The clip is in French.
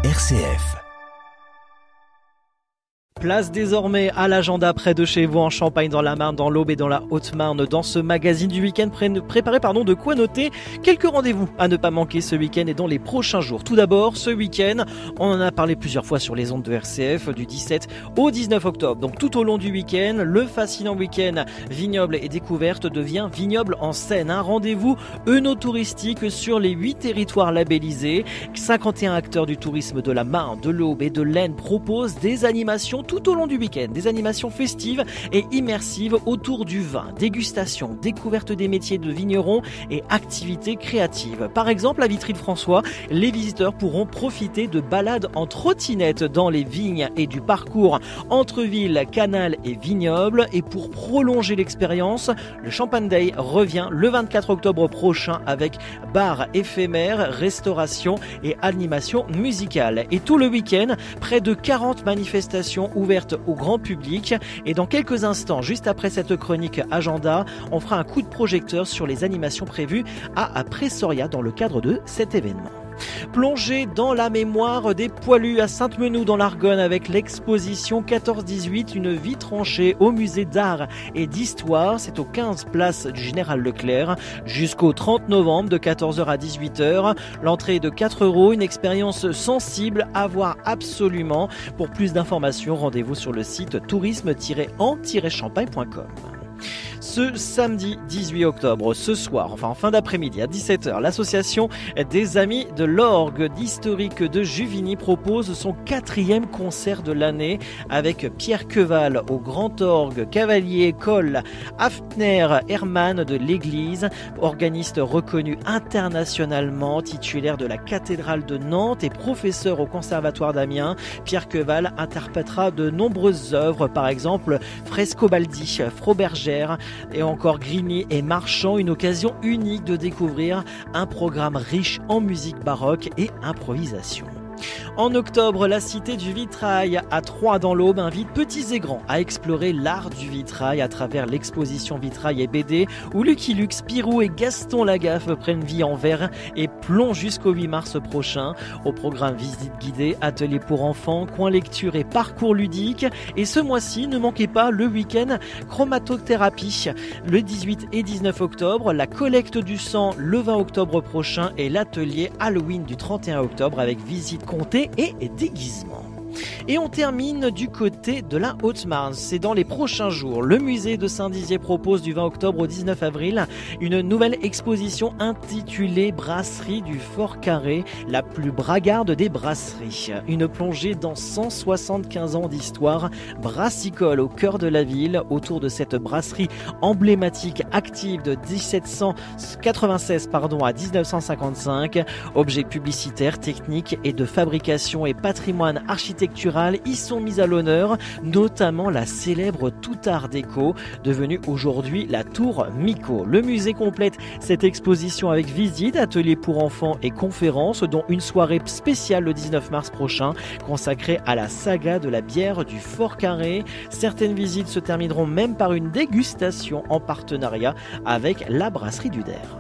RCF. Place désormais à l'agenda près de chez vous en Champagne, dans la Marne, dans l'Aube et dans la Haute-Marne. Dans ce magazine du week-end, préparez de quoi noter quelques rendez-vous à ne pas manquer ce week-end et dans les prochains jours. Tout d'abord, ce week-end, on en a parlé plusieurs fois sur les ondes de RCF, du 17 au 19 octobre. Donc tout au long du week-end, le fascinant week-end Vignoble et Découverte devient Vignoble en scène. Un rendez-vous œnotouristique sur les 8 territoires labellisés. 51 acteurs du tourisme de la Marne, de l'Aube et de l'Aisne proposent des animations tout au long du week-end, des animations festives et immersives autour du vin, dégustation, découverte des métiers de vignerons et activités créatives. Par exemple, à Vitry-le-François, les visiteurs pourront profiter de balades en trottinette dans les vignes et du parcours entre villes, canal et vignobles. Et pour prolonger l'expérience, le Champagne Day revient le 24 octobre prochain avec bar éphémère, restauration et animation musicale. Et tout le week-end, près de 40 manifestations ouvertes au grand public. Et dans quelques instants, juste après cette chronique agenda, on fera un coup de projecteur sur les animations prévues à Pressoria dans le cadre de cet événement. Plongez dans la mémoire des poilus à Sainte-Menou dans l'Argonne avec l'exposition 14-18, une vie tranchée au musée d'art et d'histoire. C'est aux 15 place du Général Leclerc jusqu'au 30 novembre de 14h à 18h. L'entrée est de 4 €, une expérience sensible à voir absolument. Pour plus d'informations, rendez-vous sur le site tourisme-en-champagne.com. Ce samedi 18 octobre, ce soir, en fin d'après-midi à 17h, l'association des Amis de l'Orgue d'Historique de Juvigny propose son 4e concert de l'année avec Pierre Queval au Grand Orgue, Cavalier, Coll, Hafner, Hermann de l'Église, organiste reconnu internationalement, titulaire de la cathédrale de Nantes et professeur au Conservatoire d'Amiens. Pierre Queval interprétera de nombreuses œuvres, par exemple Frescobaldi, Frobergère, et encore Grigny et Marchand, une occasion unique de découvrir un programme riche en musique baroque et improvisation. En octobre, la Cité du Vitrail à Troyes dans l'Aube invite petits et grands à explorer l'art du vitrail à travers l'exposition Vitrail et BD où Lucky Luke, Spirou et Gaston Lagaffe prennent vie en verre et plongent jusqu'au 8 mars prochain. Au programme visite guidée, ateliers pour enfants, coins lecture et parcours ludiques. Et ce mois-ci, ne manquez pas le week-end chromatothérapie. Le 18 et 19 octobre, la collecte du sang le 20 octobre prochain et l'atelier Halloween du 31 octobre avec visite comptée et déguisement. Et on termine du côté de la Haute-Marne. C'est dans les prochains jours. Le musée de Saint-Dizier propose du 20 octobre au 19 avril une nouvelle exposition intitulée Brasserie du Fort Carré, la plus bragarde des brasseries. Une plongée dans 175 ans d'histoire brassicole au cœur de la ville autour de cette brasserie emblématique active de 1796 à 1955. Objets publicitaires, techniques et de fabrication et patrimoine architectural y sont mis à l'honneur, notamment la célèbre Tout Art Déco, devenue aujourd'hui la Tour Mico. Le musée complète cette exposition avec visite, ateliers pour enfants et conférences, dont une soirée spéciale le 19 mars prochain, consacrée à la saga de la bière du Fort Carré. Certaines visites se termineront même par une dégustation en partenariat avec la brasserie du Der.